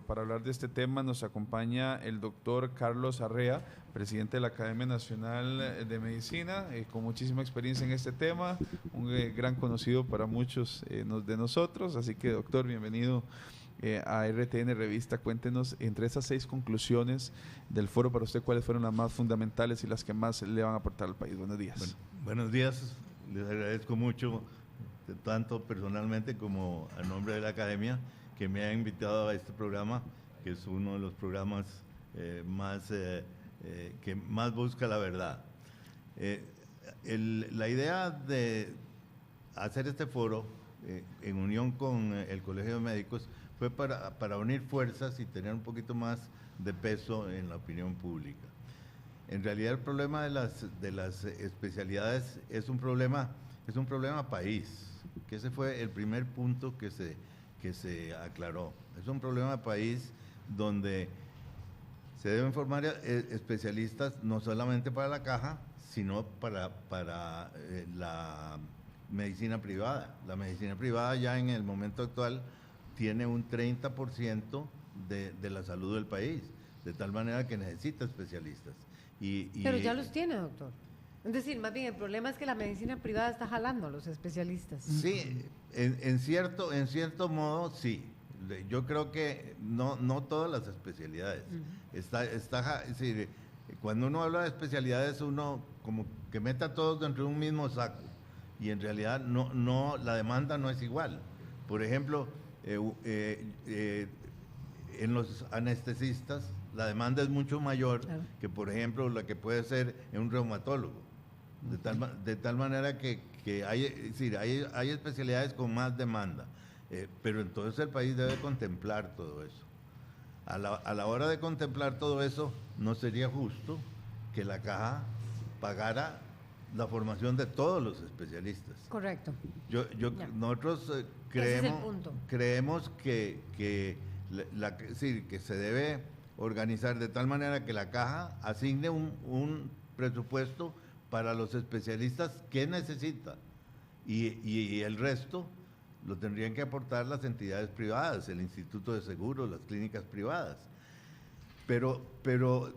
Para hablar de este tema nos acompaña el doctor Carlos Arrea, presidente de la Academia Nacional de Medicina, con muchísima experiencia en este tema, un gran conocido para muchos de nosotros. Así que, doctor, bienvenido a RTN Revista. Cuéntenos, entre esas 6 conclusiones del foro, para usted, ¿cuáles fueron las más fundamentales y las que más le van a aportar al país? Buenos días. Bueno, buenos días, les agradezco mucho, tanto personalmente como a nombre de la Academia, que me ha invitado a este programa, que es uno de los programas que más busca la verdad. La idea de hacer este foro, en unión con el Colegio de Médicos, fue para unir fuerzas y tener un poquito más de peso en la opinión pública. En realidad el problema de las especialidades es un problema país, que ese fue el primer punto que se aclaró. Es un problema país donde se deben formar especialistas no solamente para la caja, sino para la medicina privada. La medicina privada ya en el momento actual tiene un 30% de la salud del país, de tal manera que necesita especialistas. Pero ya los tiene, doctor. Es decir, más bien el problema es que la medicina privada está jalando a los especialistas. Sí, en cierto modo, sí. Yo creo que no todas las especialidades. Es decir, cuando uno habla de especialidades, uno como que mete a todos dentro de un mismo saco. Y en realidad la demanda no es igual. Por ejemplo, en los anestesistas, la demanda es mucho mayor, claro, que, por ejemplo, la que puede ser en un reumatólogo. De tal manera que hay especialidades con más demanda, pero entonces el país debe contemplar todo eso. A la hora de contemplar todo eso, no sería justo que la caja pagara la formación de todos los especialistas. Correcto. Nosotros creemos que se debe organizar de tal manera que la caja asigne un presupuesto para los especialistas que necesita, y el resto lo tendrían que aportar las entidades privadas, el Instituto de Seguros, las clínicas privadas. Pero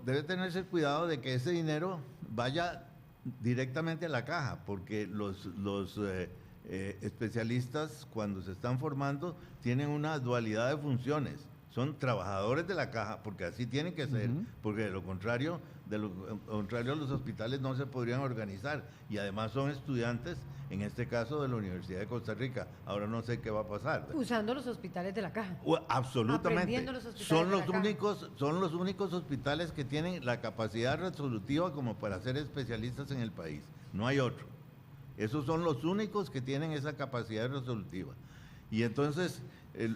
debe tenerse cuidado de que ese dinero vaya directamente a la caja, porque los especialistas, cuando se están formando, tienen una dualidad de funciones. Son trabajadores de la caja, porque así tienen que ser, porque de lo contrario los hospitales no se podrían organizar, y además son estudiantes, en este caso de la Universidad de Costa Rica. Ahora no sé qué va a pasar. Usando los hospitales de la caja. Absolutamente. Son los únicos hospitales que tienen la capacidad resolutiva como para ser especialistas en el país. No hay otro. Esos son los únicos que tienen esa capacidad resolutiva. Y entonces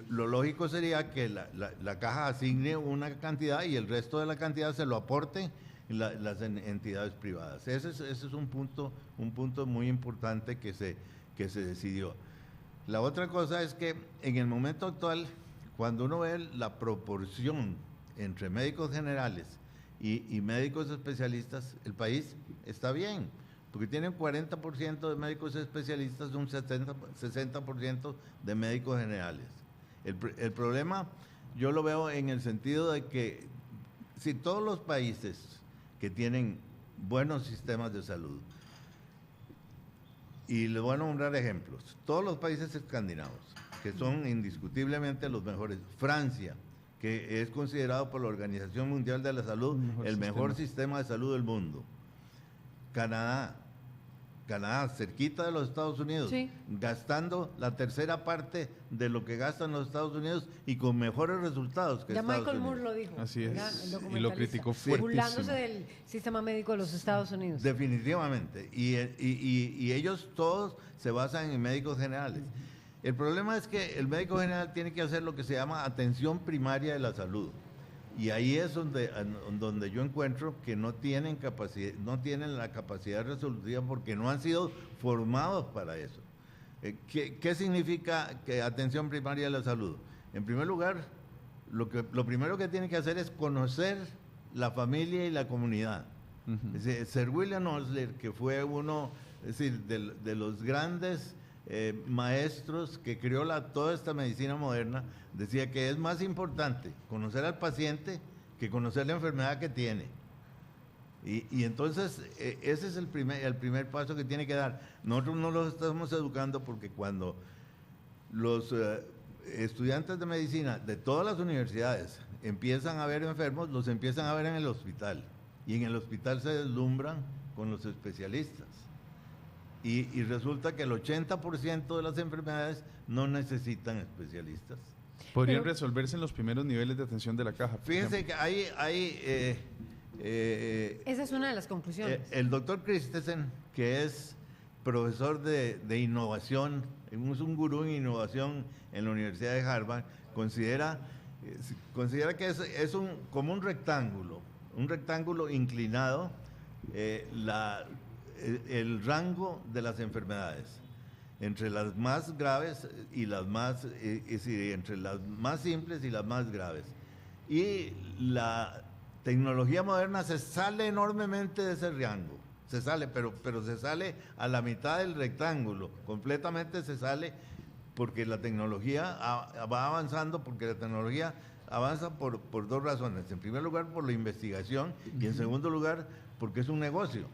lo lógico sería que la caja asigne una cantidad y el resto de la cantidad se lo aporten las entidades privadas. Ese es un punto muy importante que se decidió. La otra cosa es que en el momento actual, cuando uno ve la proporción entre médicos generales y médicos especialistas, el país está bien, porque tienen 40% de médicos especialistas y un 60% de médicos generales. El problema yo lo veo en el sentido de que si todos los países que tienen buenos sistemas de salud, y les voy a nombrar ejemplos, todos los países escandinavos, que son indiscutiblemente los mejores, Francia, que es considerado por la Organización Mundial de la Salud el mejor sistema de salud del mundo, Canadá, cerquita de los Estados Unidos, sí, gastando la tercera parte de lo que gastan los Estados Unidos y con mejores resultados que Estados Unidos. Ya Michael Moore lo dijo. Así es, y lo criticó fuertísimo. Burlándose del sistema médico de los Estados Unidos. Definitivamente, y ellos todos se basan en médicos generales. El problema es que el médico general tiene que hacer lo que se llama atención primaria de la salud. Y ahí es donde yo encuentro que no tienen la capacidad resolutiva, porque no han sido formados para eso. ¿Qué significa atención primaria de la salud? En primer lugar, lo primero que tienen que hacer es conocer la familia y la comunidad. Sir William Osler, que fue uno, es decir, de los grandes maestros que creó toda esta medicina moderna, decía que es más importante conocer al paciente que conocer la enfermedad que tiene. Y entonces ese es el primer paso que tiene que dar. Nosotros no los estamos educando porque cuando los estudiantes de medicina de todas las universidades empiezan a ver enfermos, los empiezan a ver en el hospital. Y en el hospital se deslumbran con los especialistas. Y resulta que el 80% de las enfermedades no necesitan especialistas. ¿Podrían resolverse en los primeros niveles de atención de la caja? Fíjense que esa es una de las conclusiones. El doctor Christensen, que es profesor de innovación, es un gurú en innovación en la Universidad de Harvard, considera que es como un rectángulo inclinado, el rango de las enfermedades, entre las más graves y las más, entre las más simples y las más graves. Y la tecnología moderna se sale enormemente de ese rango, pero se sale a la mitad del rectángulo, completamente se sale, porque la tecnología va avanzando, porque la tecnología avanza por dos razones. En primer lugar, por la investigación, y en segundo lugar, porque es un negocio.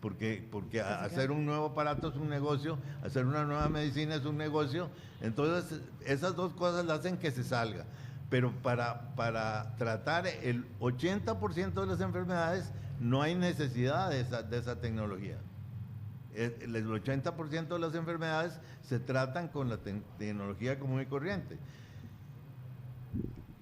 Porque hacer un nuevo aparato es un negocio, hacer una nueva medicina es un negocio. Entonces, esas dos cosas hacen que se salga. Pero para tratar el 80% de las enfermedades no hay necesidad de esa tecnología. El 80% de las enfermedades se tratan con la tecnología común y corriente.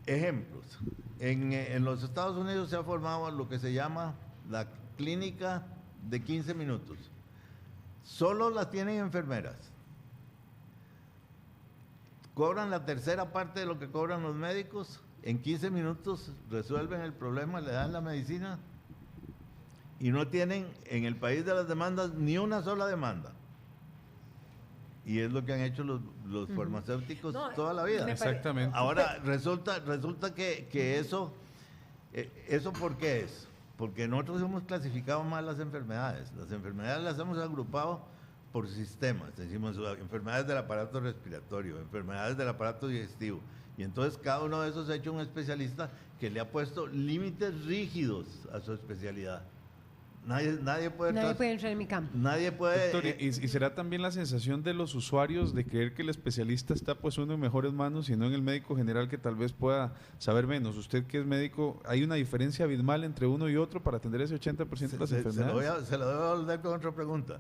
Ejemplos. En los Estados Unidos se ha formado lo que se llama la clínica de 15 minutos. Solo la tienen enfermeras. Cobran la tercera parte de lo que cobran los médicos. En 15 minutos resuelven el problema, le dan la medicina y no tienen en el país de las demandas ni una sola demanda. Y es lo que han hecho los farmacéuticos toda la vida. Exactamente. Ahora resulta que eso ¿por qué es? Porque nosotros hemos clasificado mal las enfermedades. Las enfermedades las hemos agrupado por sistemas. Decimos enfermedades del aparato respiratorio, enfermedades del aparato digestivo. Y entonces cada uno de esos ha hecho un especialista que le ha puesto límites rígidos a su especialidad. Nadie puede entrar en mi campo. Nadie puede. Doctor, ¿y será también la sensación de los usuarios de creer que el especialista está pues uno en mejores manos y no en el médico general que tal vez pueda saber menos? Usted que es médico, ¿hay una diferencia abismal entre uno y otro para atender ese 80% de las enfermedades? Se lo voy a volver con otra pregunta.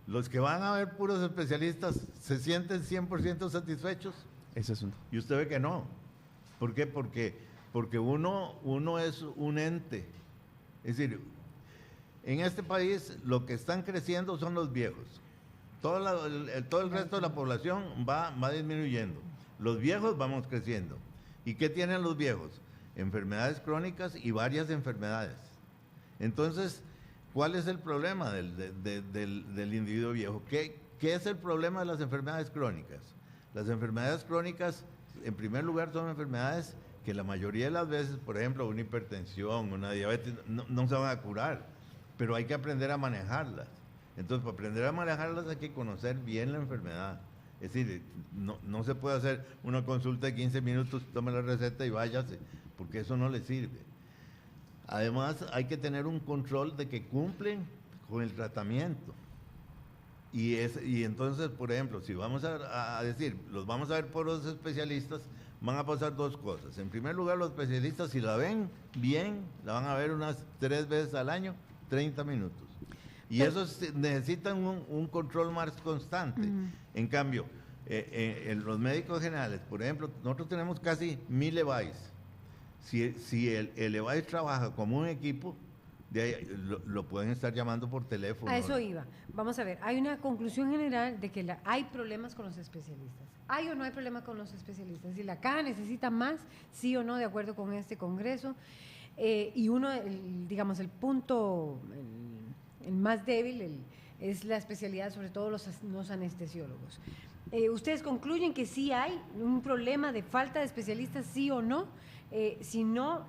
¿Los que van a ver puros especialistas se sienten 100% satisfechos? Ese es uno. Y usted ve que no. ¿Por qué? Porque uno es un ente. Es decir, en este país lo que están creciendo son los viejos. Todo el resto de la población va disminuyendo. Los viejos vamos creciendo. ¿Y qué tienen los viejos? Enfermedades crónicas y varias enfermedades. Entonces, ¿cuál es el problema del individuo viejo? ¿Qué es el problema de las enfermedades crónicas? Las enfermedades crónicas, en primer lugar, son enfermedades que la mayoría de las veces, por ejemplo, una hipertensión, una diabetes, no se van a curar, pero hay que aprender a manejarlas. Entonces, para aprender a manejarlas hay que conocer bien la enfermedad. Es decir, no se puede hacer una consulta de 15 minutos, tome la receta y váyase, porque eso no le sirve. Además, hay que tener un control de que cumplen con el tratamiento. Y entonces, por ejemplo, si vamos a decir, los vamos a ver por los especialistas, van a pasar dos cosas. En primer lugar, los especialistas, si la ven bien, la van a ver unas 3 veces al año, 30 minutos. Y eso necesitan un control más constante. En cambio, en los médicos generales, por ejemplo, nosotros tenemos casi 1000 EVAIS. Si el EVAIS trabaja como un equipo, de ahí, lo pueden estar llamando por teléfono. A eso iba. Vamos a ver, hay una conclusión general de que hay problemas con los especialistas. ¿Hay o no hay problemas con los especialistas? Si la caja necesita más, sí o no, de acuerdo con este Congreso. Y digamos, el punto, el más débil es la especialidad, sobre todo los anestesiólogos. ¿Ustedes concluyen que sí hay un problema de falta de especialistas, sí o no? Si no,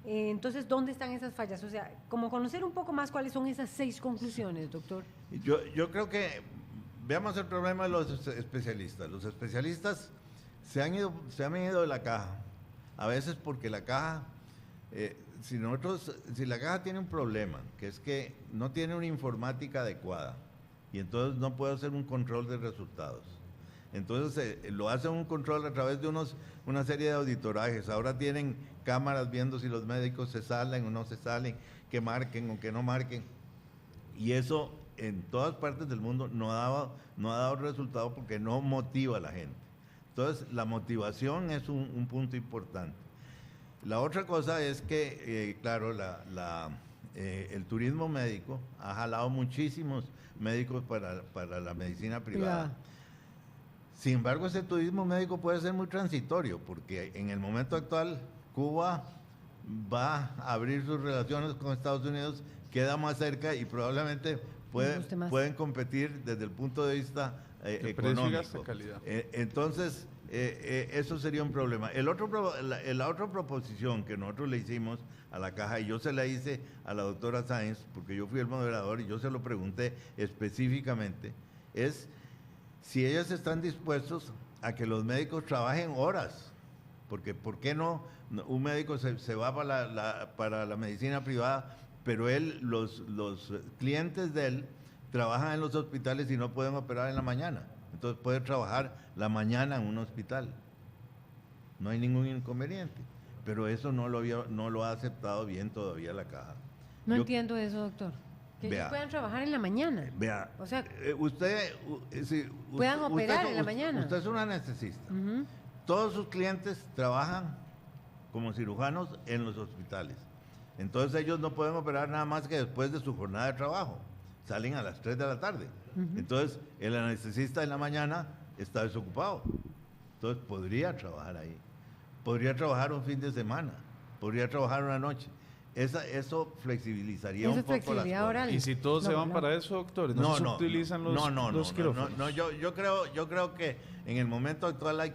entonces, ¿dónde están esas fallas? O sea, como conocer un poco más cuáles son esas 6 conclusiones, doctor. Yo creo que veamos el problema de los especialistas. Los especialistas se han ido de la caja, a veces porque la caja, si la caja tiene un problema, que es que no tiene una informática adecuada, y entonces no puede hacer un control de resultados. Entonces lo hacen un control a través de una serie de auditorajes. Ahora tienen cámaras viendo si los médicos se salen o no se salen, que marquen o que no marquen. Y eso en todas partes del mundo no ha dado resultado porque no motiva a la gente. Entonces la motivación es un punto importante. La otra cosa es que, claro, el turismo médico ha jalado muchísimos médicos para la medicina privada. Sin embargo, ese turismo médico puede ser muy transitorio, porque en el momento actual Cuba va a abrir sus relaciones con Estados Unidos, queda más cerca y probablemente pueden competir desde el punto de vista económico. Precio y calidad. Entonces, eso sería un problema. La otra proposición que nosotros le hicimos a la caja, y yo se la hice a la doctora Sáenz, porque yo fui el moderador y yo se lo pregunté específicamente, es si ellos están dispuestos a que los médicos trabajen horas, porque ¿por qué no? Un médico se va para la medicina privada, pero los clientes de él trabajan en los hospitales y no pueden operar en la mañana. Entonces puede trabajar la mañana en un hospital. No hay ningún inconveniente. Pero eso no lo ha aceptado bien todavía la caja. No entiendo eso, doctor. Que ellos puedan trabajar en la mañana. Vea, o sea, puedan operar en la mañana. Usted es un anestesista. Todos sus clientes trabajan como cirujanos en los hospitales. Entonces ellos no pueden operar nada más que después de su jornada de trabajo. Salen a las 3 de la tarde. Entonces el anestesista en la mañana está desocupado. Entonces podría trabajar ahí. Podría trabajar un fin de semana. Podría trabajar una noche. Eso flexibilizaría un poco las cosas. Y si todos se van para eso, doctores, no se utilizan los quirófanos. No, yo creo que en el momento actual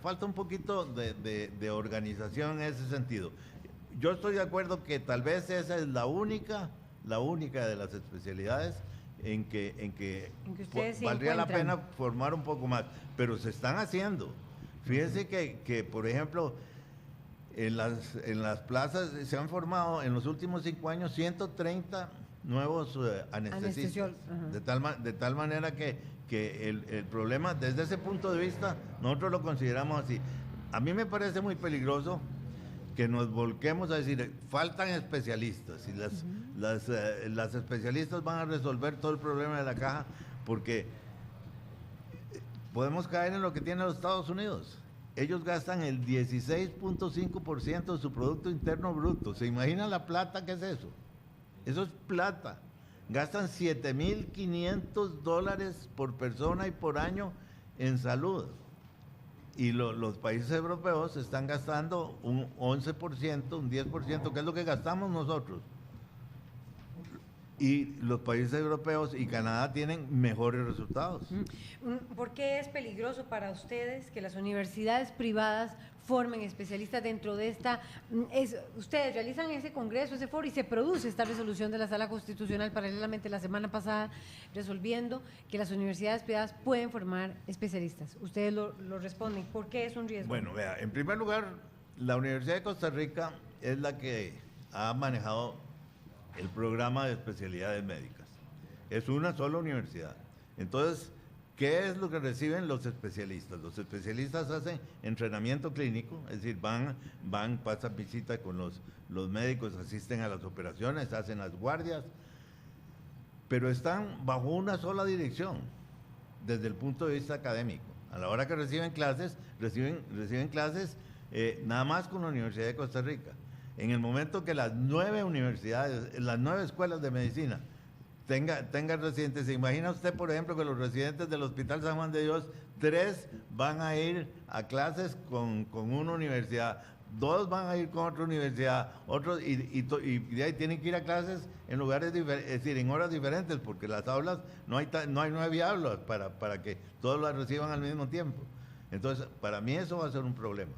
falta un poquito de organización en ese sentido. Yo estoy de acuerdo que tal vez esa es la única de las especialidades en que valdría la pena formar un poco más, pero se están haciendo. Fíjense que por ejemplo, en las plazas se han formado en los últimos 5 años 130 nuevos anestesistas. De tal manera que el problema, desde ese punto de vista, nosotros lo consideramos así. A mí me parece muy peligroso que nos volquemos a decir, faltan especialistas, y las especialistas van a resolver todo el problema de la caja, porque podemos caer en lo que tienen los Estados Unidos. Ellos gastan el 16.5% de su Producto Interno Bruto. ¿Se imaginan la plata que es eso? Eso es plata. Gastan $7,500 por persona y por año en salud. Y los países europeos están gastando un 11%, un 10%, que es lo que gastamos nosotros. Y los países europeos y Canadá tienen mejores resultados. ¿Por qué es peligroso para ustedes que las universidades privadas formen especialistas dentro de esta? Ustedes realizan ese congreso, ese foro, y se produce esta resolución de la Sala Constitucional paralelamente la semana pasada, resolviendo que las universidades privadas pueden formar especialistas. Ustedes lo responden. ¿Por qué es un riesgo? Bueno, vea, en primer lugar, la Universidad de Costa Rica es la que ha manejado el programa de especialidades médicas. Es una sola universidad. Entonces, ¿qué es lo que reciben los especialistas? Los especialistas hacen entrenamiento clínico, es decir, pasan visita con los médicos, asisten a las operaciones, hacen las guardias, pero están bajo una sola dirección, desde el punto de vista académico. A la hora que reciben clases nada más con la Universidad de Costa Rica. En el momento que las 9 universidades, las 9 escuelas de medicina tengan residentes, ¿se imagina usted, por ejemplo, que los residentes del Hospital San Juan de Dios, 3 van a ir a clases con una universidad, 2 van a ir con otra universidad, otros y de ahí tienen que ir a clases en lugares diferentes, es decir, en horas diferentes, porque las aulas no hay 9 aulas para que todos las reciban al mismo tiempo. Entonces, para mí eso va a ser un problema.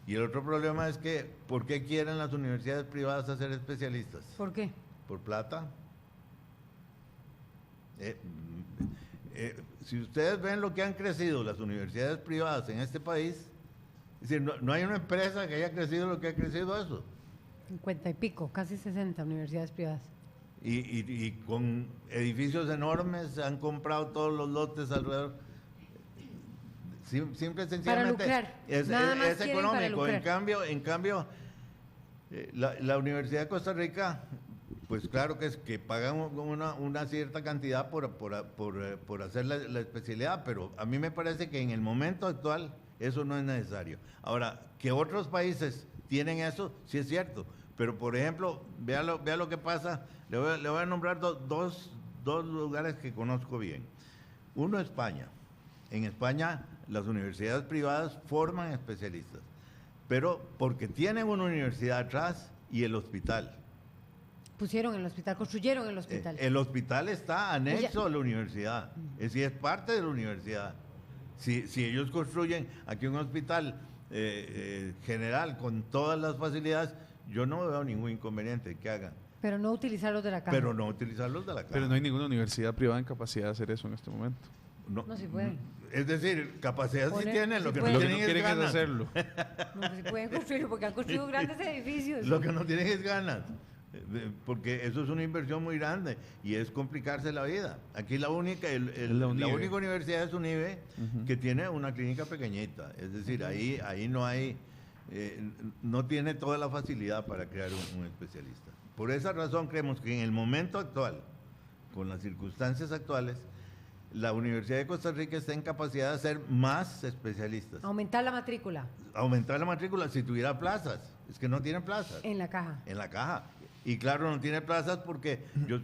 Y el otro problema es que, ¿por qué quieren las universidades privadas hacer especialistas? ¿Por qué? Por plata. Si ustedes ven lo que han crecido las universidades privadas en este país, es decir, no hay una empresa que haya crecido lo que ha crecido eso. 50 y pico, casi 60 universidades privadas. Y con edificios enormes, han comprado todos los lotes alrededor. Simple y sencillamente para lucrar. Es económico. En cambio, la Universidad de Costa Rica, pues claro que pagan una cierta cantidad por hacer la especialidad, pero a mí me parece que en el momento actual eso no es necesario. Ahora, que otros países tienen eso, sí es cierto, pero por ejemplo, vea lo que pasa, le voy a nombrar dos lugares que conozco bien. Uno, España. En España las universidades privadas forman especialistas, pero porque tienen una universidad atrás y el hospital. Pusieron el hospital, construyeron el hospital. El hospital está anexo a la universidad, es decir, es parte de la universidad. Si ellos construyen aquí un hospital general con todas las facilidades, yo no veo ningún inconveniente que hagan. Pero no utilizar los de la caja. Pero no utilizarlos de la caja. Pero no hay ninguna universidad privada en capacidad de hacer eso en este momento. No se pueden. Es decir, capacidad sí tienen, lo que no Lo que tienen no quieren es ganas. hacerlo. No se pueden construir porque han construido grandes edificios. Lo que no tienen es ganas. Porque eso es una inversión muy grande y es complicarse la vida. Aquí la única universidad es UNIBE, que tiene una clínica pequeñita. Es decir, ahí no hay, no tiene toda la facilidad para crear un especialista. Por esa razón creemos que en el momento actual, con las circunstancias actuales, la Universidad de Costa Rica está en capacidad de hacer más especialistas. Aumentar la matrícula. Aumentar la matrícula si tuviera plazas. Es que no tienen plazas. En la caja. En la caja. Y claro, no tiene plazas porque yo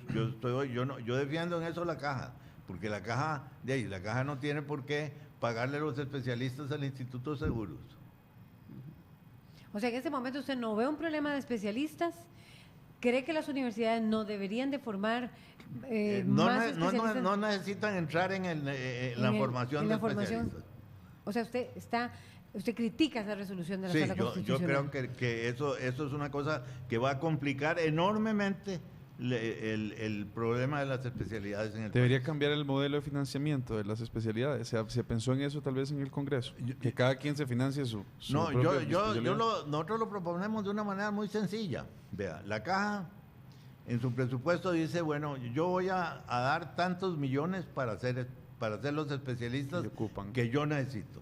defiendo en eso la caja. Porque la caja no tiene por qué pagarle a los especialistas al Instituto de Seguros. O sea, en este momento usted no ve un problema de especialistas. ¿Cree que las universidades no deberían de formar más especialistas? No necesitan entrar en la formación de especialistas. O sea, usted critica esa resolución de la Sala Constitucional. Yo creo que eso es una cosa que va a complicar enormemente el problema de las especialidades en el Debería país. cambiar el modelo de financiamiento de las especialidades. ¿Se pensó en eso tal vez en el Congreso? Que cada quien se financie su propia especialidad. Nosotros lo proponemos de una manera muy sencilla. Vea, la caja en su presupuesto dice, bueno, yo voy a dar tantos millones para hacer los especialistas que yo necesito.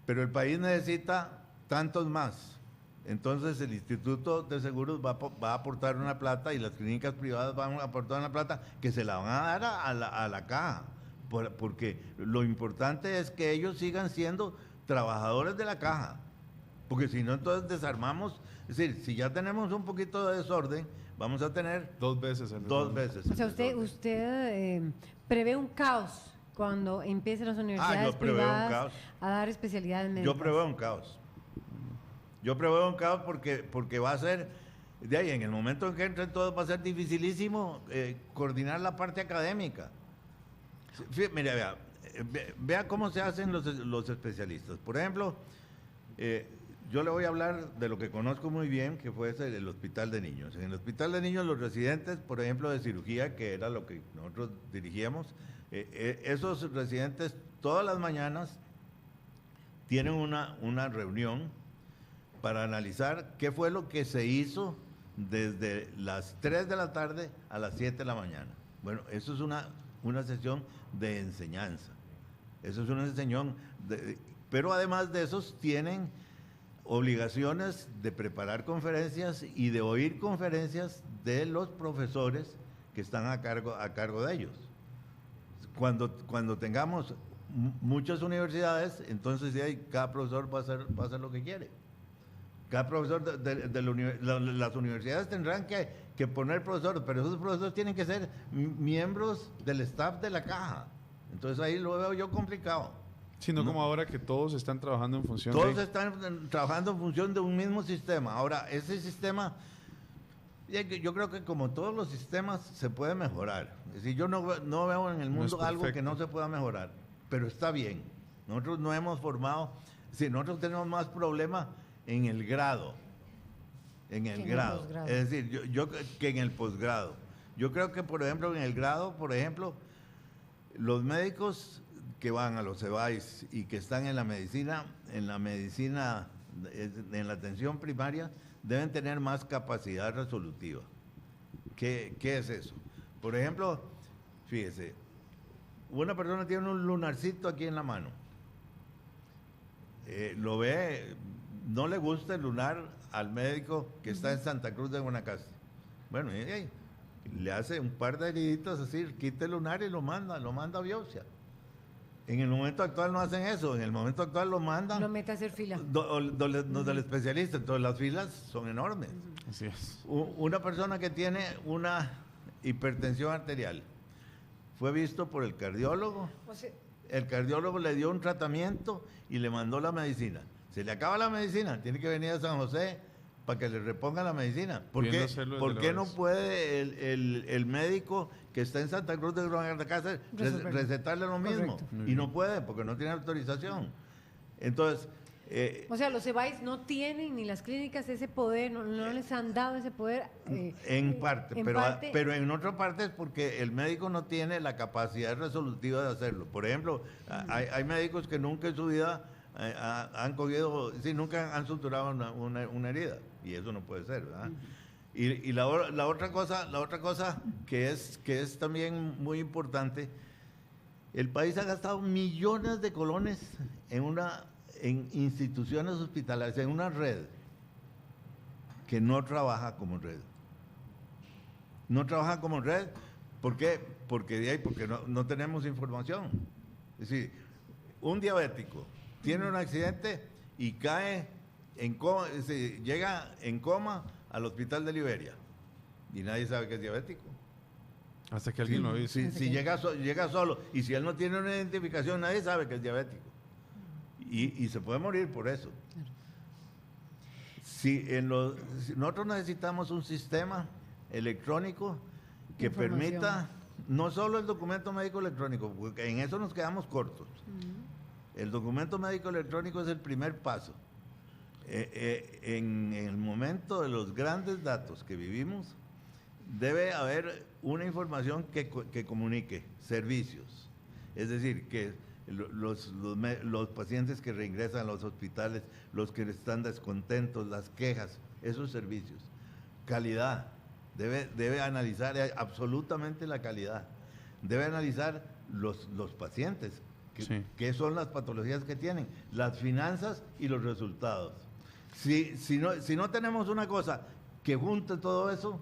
Pero el país necesita tantos más. Entonces el Instituto de Seguros va a aportar una plata y las clínicas privadas van a aportar una plata que se la van a dar a la caja. Porque lo importante es que ellos sigan siendo trabajadores de la caja. Porque si no, entonces desarmamos. Es decir, si ya tenemos un poquito de desorden, vamos a tener dos veces. O sea, usted prevé un caos cuando empiecen las universidades privadas a dar especialidades médicas. Yo preveo un caos. Porque va a ser, de ahí, en el momento en que entren todos, va a ser dificilísimo coordinar la parte académica. Mira, vea cómo se hacen los especialistas. Por ejemplo, yo le voy a hablar de lo que conozco muy bien, que fue el Hospital de Niños. En el Hospital de Niños, los residentes, por ejemplo, de cirugía, que era lo que nosotros dirigíamos, esos residentes todas las mañanas tienen una reunión para analizar qué fue lo que se hizo desde las 3 de la tarde a las 7 de la mañana. Bueno, eso es una sesión de enseñanza. Eso es una sesión pero además de esos tienen obligaciones de preparar conferencias y de oír conferencias de los profesores que están a cargo de ellos. Cuando tengamos muchas universidades, entonces cada profesor va a hacer lo que quiere. Cada profesor las universidades tendrán que poner profesores, pero esos profesores tienen que ser miembros del staff de la caja. Entonces ahí lo veo yo complicado. Sino como ahora que todos están trabajando en función están trabajando en función de un mismo sistema. Ahora, ese sistema, yo creo que como todos los sistemas, se puede mejorar. Es decir, yo no veo en el mundo algo que no se pueda mejorar, pero está bien. Nosotros no hemos formado, nosotros tenemos más problemas en el grado. En el grado. Es decir, yo que en el posgrado. Yo creo que, por ejemplo, en el grado, los médicos que van a los CEBAIS y que están en la medicina, en la atención primaria, deben tener más capacidad resolutiva. ¿Qué es eso? Por ejemplo, fíjese, una persona tiene un lunarcito aquí en la mano. Lo ve, no le gusta el lunar al médico que está en Santa Cruz de Guanacaste. Bueno, le hace un par de heriditas así, quita el lunar y lo manda a biopsia. En el momento actual no hacen eso, en el momento actual lo mandan. Lo mete a hacer fila. Del especialista, entonces las filas son enormes. Así es. Una persona que tiene una hipertensión arterial fue visto por el cardiólogo. El cardiólogo le dio un tratamiento y le mandó la medicina. Se le acaba la medicina, tiene que venir a San José para que le repongan la medicina. ¿Por qué no puede el médico que está en Santa Cruz de Guanacaste recetarle lo mismo? Correcto. Y no puede porque no tiene autorización. Entonces... o sea, los CEBAIS no tienen, ni las clínicas, ese poder, no les han dado ese poder. En parte, pero en otra parte es porque el médico no tiene la capacidad resolutiva de hacerlo. Por ejemplo, hay médicos que nunca en su vida han cogido, nunca han suturado una herida, y eso no puede ser, ¿verdad? Y la otra cosa que es también muy importante, el país ha gastado millones de colones en instituciones hospitalarias, en una red que no trabaja como red. No trabaja como red, ¿por qué? Porque no tenemos información. Es decir, un diabético tiene un accidente y cae en coma, llega en coma al hospital de Liberia y nadie sabe que es diabético. Hasta que alguien lo dice. Si llega solo y si él no tiene una identificación, nadie sabe que es diabético. Y se puede morir por eso. Claro. Nosotros necesitamos un sistema electrónico que permita no solo el documento médico electrónico, porque en eso nos quedamos cortos. El documento médico electrónico es el primer paso. En el momento de los grandes datos que vivimos, debe haber una información que comunique servicios. Es decir, que los pacientes que reingresan a los hospitales, los que están descontentos, las quejas, esos servicios. Calidad, debe analizar absolutamente la calidad. Debe analizar los pacientes, qué son las patologías que tienen, las finanzas y los resultados. Si no tenemos una cosa que junte todo eso,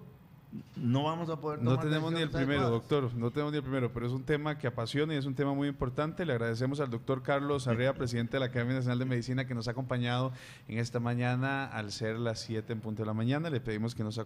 no vamos a poder tomar. No tenemos ni el primero, doctor, no tenemos ni el primero, pero es un tema que apasiona y es un tema muy importante. Le agradecemos al doctor Carlos Arrea, presidente de la Academia Nacional de Medicina, que nos ha acompañado en esta mañana al ser las 7 en punto de la mañana. Le pedimos que nos